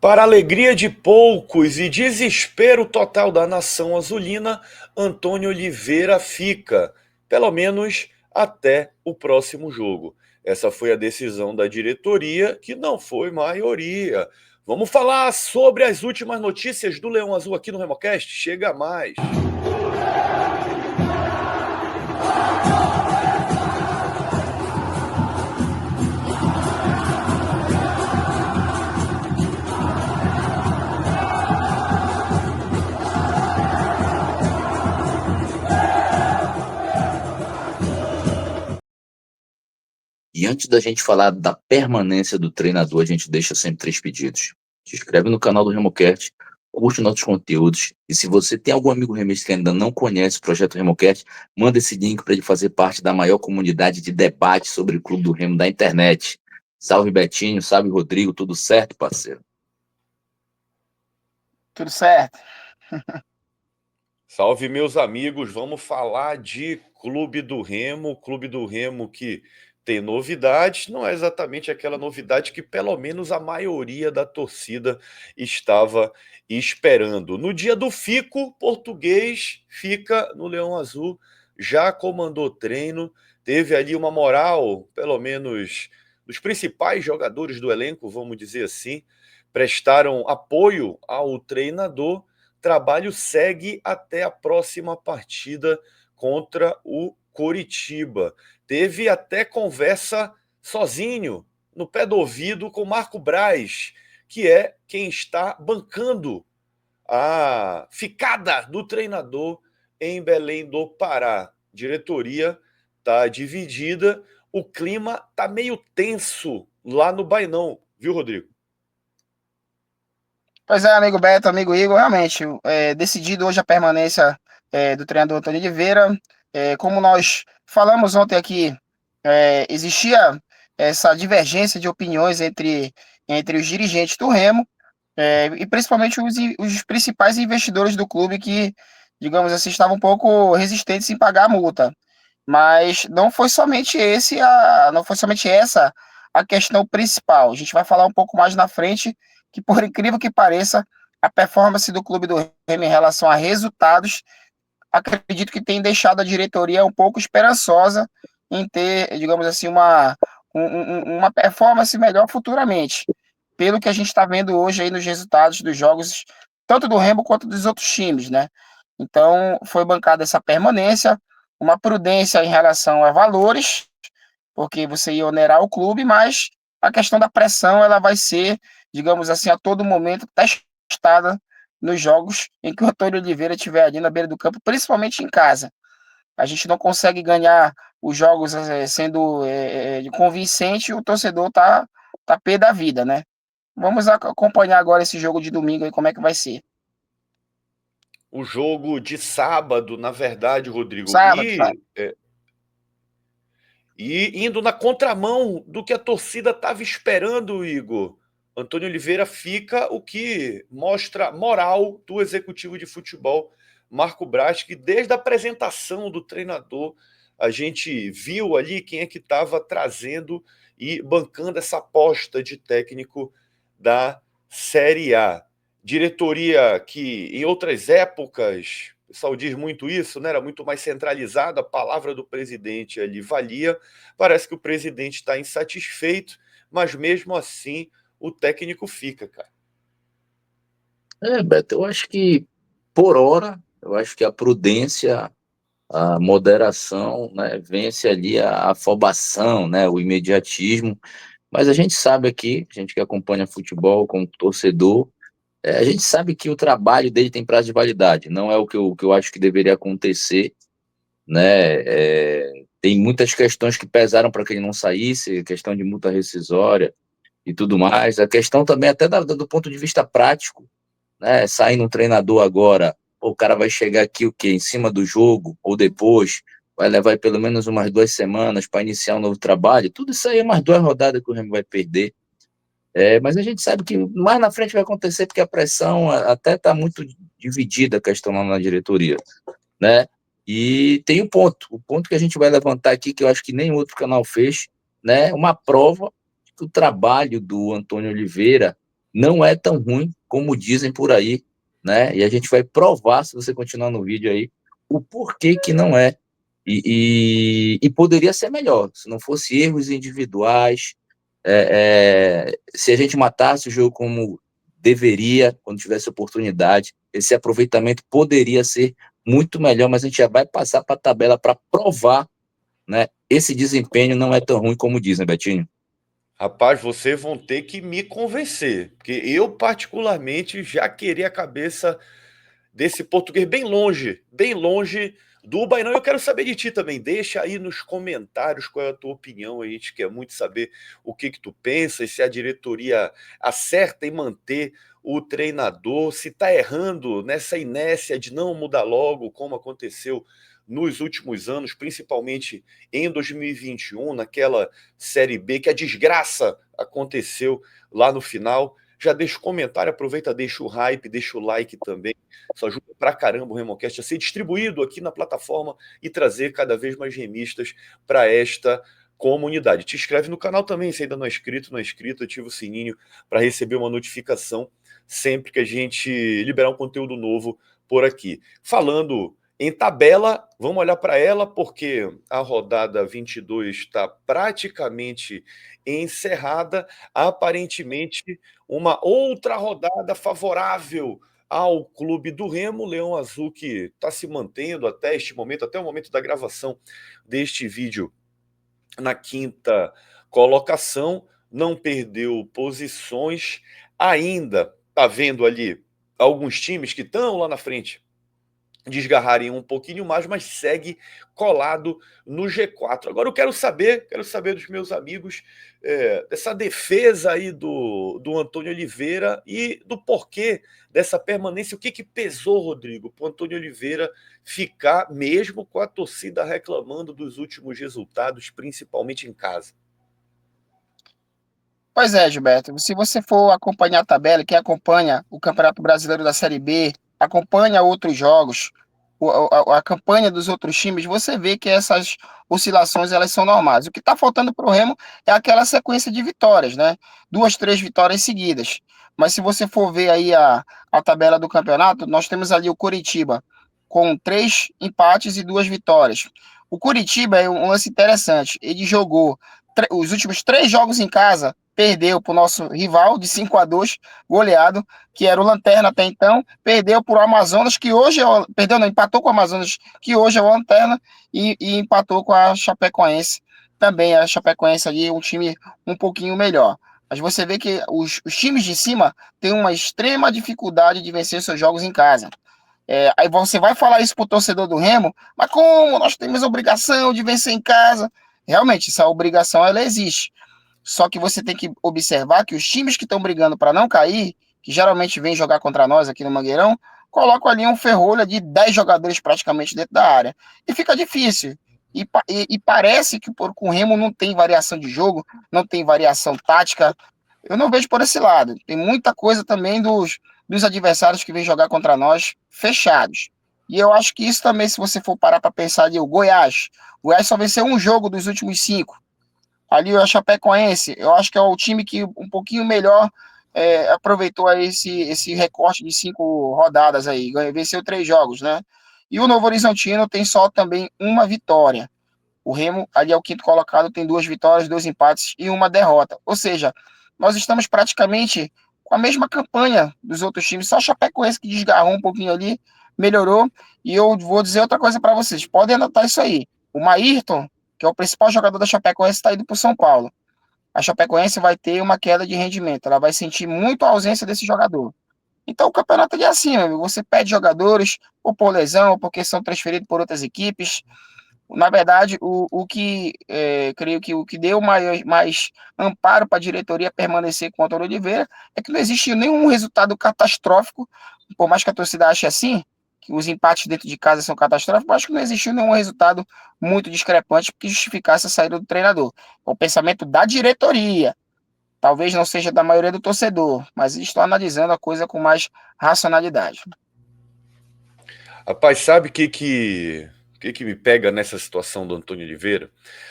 Para alegria de poucos e desespero total da nação azulina, Antônio Oliveira fica, pelo menos até o próximo jogo. Essa foi a decisão da diretoria, que não foi maioria. Vamos falar sobre as últimas notícias do Leão Azul aqui no Remocast? Chega mais! E antes da gente falar da permanência do treinador, a gente deixa sempre 3 pedidos. Se inscreve no canal do RemoCast, curte nossos conteúdos, e se você tem algum amigo remista que ainda não conhece o projeto RemoCast, manda esse link para ele fazer parte da maior comunidade de debate sobre o Clube do Remo da internet. Salve Betinho, salve Rodrigo, tudo certo, parceiro? Tudo certo. Salve, meus amigos, vamos falar de Clube do Remo que tem novidades, não é exatamente aquela novidade que pelo menos a maioria da torcida estava esperando. No dia do Fico, português fica no Leão Azul, já comandou treino, teve ali uma moral, pelo menos dos principais jogadores do elenco, vamos dizer assim, prestaram apoio ao treinador. Trabalho segue até a próxima partida contra o Coritiba. Teve até conversa sozinho, no pé do ouvido, com Marco Braz, que é quem está bancando a ficada do treinador em Belém do Pará. Diretoria está dividida, o clima está meio tenso lá no Bainão, viu, Rodrigo? Pois é, amigo Beto, amigo Igor, realmente, decidido hoje a permanência do treinador Antônio Oliveira. Como nós falamos ontem aqui, existia essa divergência de opiniões entre os dirigentes do Remo, e principalmente os principais investidores do clube que, digamos assim, estavam um pouco resistentes em pagar a multa. Mas não foi somente essa a questão principal. A gente vai falar um pouco mais na frente que, por incrível que pareça, a performance do clube do Remo em relação a resultados, acredito que tem deixado a diretoria um pouco esperançosa em ter, digamos assim, uma performance melhor futuramente, pelo que a gente está vendo hoje aí nos resultados dos jogos, tanto do Remo quanto dos outros times, né? Então, foi bancada essa permanência, uma prudência em relação a valores, porque você ia onerar o clube, mas a questão da pressão ela vai ser, digamos assim, a todo momento testada nos jogos em que o Antônio Oliveira estiver ali na beira do campo, principalmente em casa. A gente não consegue ganhar os jogos sendo convincente, o torcedor tá pé da vida, né? Vamos acompanhar agora esse jogo de domingo aí, como é que vai ser. O jogo de sábado, na verdade, Rodrigo, Sábado, tá? e indo na contramão do que a torcida estava esperando, Igor. Antônio Oliveira fica, o que mostra moral do executivo de futebol, Marco Braz, que desde a apresentação do treinador, a gente viu ali quem é que estava trazendo e bancando essa aposta de técnico da Série A. Diretoria que em outras épocas, o pessoal diz muito isso, né? Era muito mais centralizada, a palavra do presidente ali valia. Parece que o presidente está insatisfeito, mas mesmo assim o técnico fica, cara. Beto, eu acho que, por hora, eu acho que a prudência, a moderação, né, vence ali a afobação, né, o imediatismo. Mas a gente sabe aqui, a gente que acompanha futebol como torcedor, a gente sabe que o trabalho dele tem prazo de validade, não é o que eu acho que deveria acontecer, né? Tem muitas questões que pesaram para que ele não saísse, questão de multa rescisória e tudo mais, a questão também até do ponto de vista prático, né? Saindo um treinador agora, o cara vai chegar aqui o quê? Em cima do jogo ou depois, vai levar aí pelo menos umas 2 semanas para iniciar um novo trabalho, tudo isso aí é umas 2 rodadas que o Remo vai perder. Mas a gente sabe que mais na frente vai acontecer porque a pressão até está muito dividida a questão lá na diretoria, né? E tem o ponto que a gente vai levantar aqui, que eu acho que nem outro canal fez, né? Uma prova que o trabalho do Antônio Oliveira não é tão ruim como dizem por aí, né? E a gente vai provar, se você continuar no vídeo aí, o porquê que não é. E poderia ser melhor, se não fosse erros individuais, se a gente matasse o jogo como deveria, quando tivesse oportunidade, esse aproveitamento poderia ser muito melhor, mas a gente já vai passar para a tabela para provar, né? Esse desempenho não é tão ruim como dizem, Betinho. Rapaz, vocês vão ter que me convencer, porque eu particularmente já queria a cabeça desse português bem longe do Bainão. Eu quero saber de ti também. Deixa aí nos comentários qual é a tua opinião. A gente quer muito saber o que tu pensas, se a diretoria acerta em manter o treinador, se tá errando nessa inércia de não mudar logo, como aconteceu nos últimos anos, principalmente em 2021, naquela Série B, que a desgraça aconteceu lá no final. Já deixa o comentário, aproveita, deixa o hype, deixa o like também. Isso ajuda pra caramba o Remocast a ser distribuído aqui na plataforma e trazer cada vez mais remistas para esta comunidade. Te inscreve no canal também, se ainda não é inscrito, não é inscrito, ativa o sininho para receber uma notificação sempre que a gente liberar um conteúdo novo por aqui. Falando em tabela, vamos olhar para ela, porque a rodada 22 está praticamente encerrada. Aparentemente, uma outra rodada favorável ao Clube do Remo, Leão Azul, que está se mantendo até este momento, até o momento da gravação deste vídeo, na quinta colocação, não perdeu posições, ainda está vendo ali alguns times que estão lá na frente desgarrarem um pouquinho mais, mas segue colado no G4. Agora eu quero saber dos meus amigos dessa defesa aí do Antônio Oliveira e do porquê dessa permanência. O que pesou, Rodrigo, para o Antônio Oliveira ficar mesmo com a torcida reclamando dos últimos resultados, principalmente em casa? Pois é, Gilberto. Se você for acompanhar a tabela, quem acompanha o Campeonato Brasileiro da Série B, acompanha outros jogos, a campanha dos outros times, você vê que essas oscilações elas são normais. O que está faltando para o Remo é aquela sequência de vitórias, né? 2, 3 vitórias seguidas. Mas se você for ver aí a tabela do campeonato, nós temos ali o Coritiba com 3 empates e 2 vitórias. O Coritiba é um lance interessante. Ele jogou os últimos 3 jogos em casa, perdeu para o nosso rival de 5-2, goleado, que era o Lanterna até então, perdeu para o Amazonas, que hoje é o, perdeu, não, empatou com o Amazonas, que hoje é o Lanterna, e empatou com a Chapecoense, também a Chapecoense ali, um time um pouquinho melhor. Mas você vê que os times de cima têm uma extrema dificuldade de vencer seus jogos em casa. Aí você vai falar isso pro torcedor do Remo, mas como nós temos a obrigação de vencer em casa? Realmente, essa obrigação ela existe. Só que você tem que observar que os times que estão brigando para não cair, que geralmente vêm jogar contra nós aqui no Mangueirão, colocam ali um ferrolho de 10 jogadores praticamente dentro da área. E fica difícil. E parece que com o Remo não tem variação de jogo, não tem variação tática. Eu não vejo por esse lado. Tem muita coisa também dos adversários que vêm jogar contra nós fechados. E eu acho que isso também, se você for parar para pensar ali, o Goiás só venceu um jogo dos últimos 5. Ali o Chapecoense, eu acho que é o time que um pouquinho melhor aproveitou aí esse recorte de 5 rodadas aí, venceu 3 jogos, né? E o Novo Horizontino tem só também uma vitória. O Remo, ali é o quinto colocado, tem 2 vitórias, 2 empates e uma derrota. Ou seja, nós estamos praticamente com a mesma campanha dos outros times, só o Chapecoense que desgarrou um pouquinho ali, melhorou. E eu vou dizer outra coisa para vocês, podem anotar isso aí. O Maírton, que é o principal jogador da Chapecoense, está indo para o São Paulo. A Chapecoense vai ter uma queda de rendimento, ela vai sentir muito a ausência desse jogador. Então o campeonato é assim, meu amigo. Você pede jogadores, ou por lesão, ou porque são transferidos por outras equipes. Na verdade, o que creio que o que deu mais amparo para a diretoria permanecer com o Antônio Oliveira é que não existe nenhum resultado catastrófico, por mais que a torcida ache assim, que os empates dentro de casa são catastróficos, mas acho que não existiu nenhum resultado muito discrepante que justificasse a saída do treinador. É o pensamento da diretoria, talvez não seja da maioria do torcedor, mas estou analisando a coisa com mais racionalidade. Rapaz, sabe o que me pega nessa situação do Antônio Oliveira?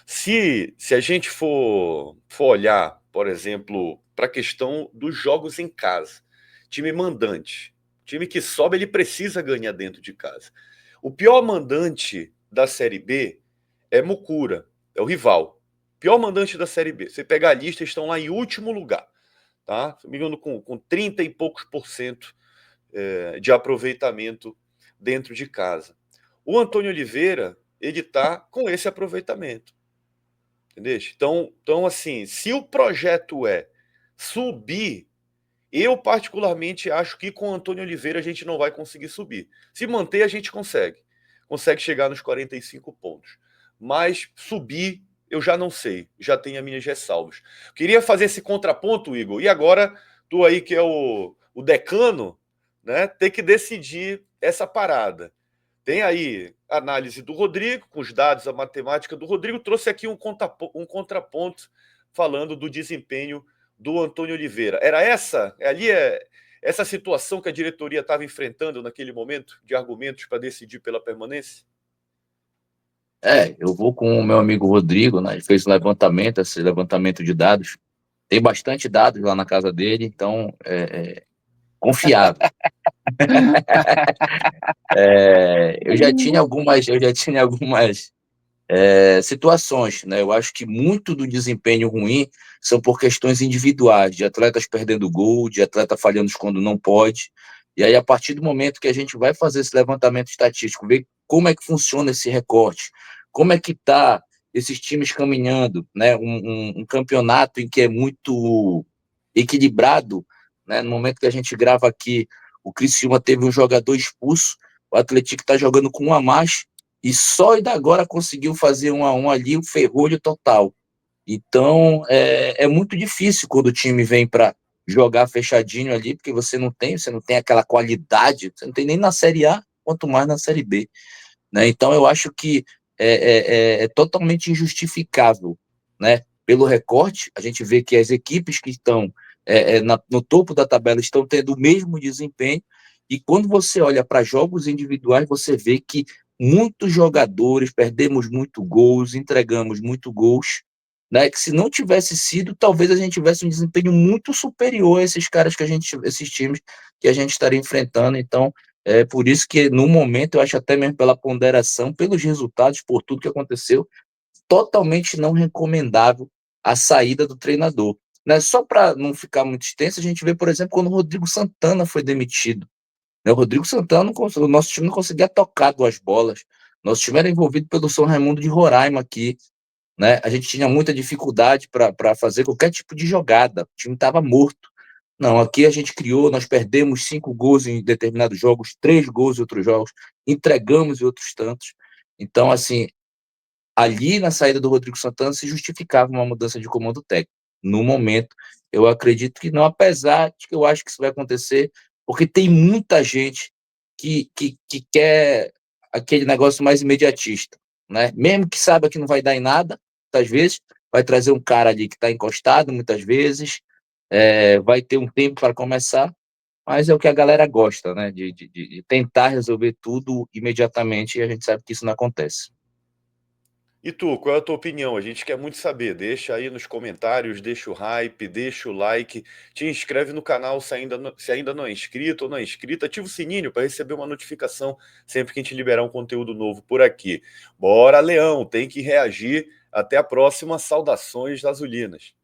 Se a gente for olhar, por exemplo, para a questão dos jogos em casa. Time mandante. Time que sobe, ele precisa ganhar dentro de casa. O pior mandante da Série B é Mucura, é o rival. Pior mandante da Série B. Você pegar a lista, estão lá em último lugar. Tá? Se não me engano, com 30 e poucos por cento de aproveitamento dentro de casa. O Antônio Oliveira, ele está com esse aproveitamento. Entendeu? Então, assim, se o projeto é subir, eu particularmente acho que com o Antônio Oliveira a gente não vai conseguir subir. Se manter, a gente consegue. Consegue chegar nos 45 pontos. Mas subir, eu já não sei. Já tenho as minhas ressalvas. Queria fazer esse contraponto, Igor. E agora, tu aí que é o decano, né, tem que decidir essa parada. Tem aí a análise do Rodrigo, com os dados, a matemática do Rodrigo. Trouxe aqui um contraponto falando do desempenho do Antônio Oliveira. Era essa situação que a diretoria estava enfrentando naquele momento, de argumentos para decidir pela permanência? Eu vou com o meu amigo Rodrigo, né? Ele fez um levantamento, esse levantamento de dados. Tem bastante dados lá na casa dele, então confiável. Eu já tinha algumas situações, né? Eu acho que muito do desempenho ruim são por questões individuais, de atletas perdendo gol, de atleta falhando quando não pode. E aí, a partir do momento que a gente vai fazer esse levantamento estatístico, ver como é que funciona esse recorte, como é que está esses times caminhando, né? Um campeonato em que é muito equilibrado, né? No momento que a gente grava aqui, o Criciúma teve um jogador expulso, o Atlético está jogando com um a mais, e só ainda agora conseguiu fazer 1-1 ali, o ferrolho total. Então, é muito difícil quando o time vem para jogar fechadinho ali, porque você não tem aquela qualidade, você não tem nem na Série A, quanto mais na Série B. Né? Então, eu acho que é totalmente injustificável, né? Pelo recorte, a gente vê que as equipes que estão no topo da tabela estão tendo o mesmo desempenho, e quando você olha para jogos individuais, você vê que muitos jogadores, perdemos muito gols, entregamos muito gols, né? Que se não tivesse sido, talvez a gente tivesse um desempenho muito superior a esses caras esses times que a gente estaria enfrentando. Então, é por isso que, no momento, eu acho até mesmo pela ponderação, pelos resultados, por tudo que aconteceu, totalmente não recomendável a saída do treinador. Né? Só para não ficar muito extenso, a gente vê, por exemplo, quando o Rodrigo Santana foi demitido. Né? O Rodrigo Santana, o nosso time não conseguia tocar duas bolas. Nosso time era envolvido pelo São Raimundo de Roraima aqui. Né? A gente tinha muita dificuldade para fazer qualquer tipo de jogada. O time estava morto. Não, aqui a gente criou, nós perdemos 5 gols em determinados jogos, 3 gols em outros jogos, entregamos em outros tantos. Então, assim, ali na saída do Rodrigo Santana se justificava uma mudança de comando técnico. No momento, eu acredito que não, apesar de que eu acho que isso vai acontecer, porque tem muita gente que quer aquele negócio mais imediatista, né? Mesmo que saiba que não vai dar em nada, muitas vezes, vai trazer um cara ali que está encostado, muitas vezes, vai ter um tempo para começar, mas é o que a galera gosta, né? De tentar resolver tudo imediatamente, e a gente sabe que isso não acontece. E tu, qual é a tua opinião? A gente quer muito saber. Deixa aí nos comentários, deixa o hype, deixa o like, te inscreve no canal se ainda não é inscrito ou não é inscrito, ativa o sininho para receber uma notificação sempre que a gente liberar um conteúdo novo por aqui. Bora, Leão, tem que reagir. Até a próxima. Saudações azulinas.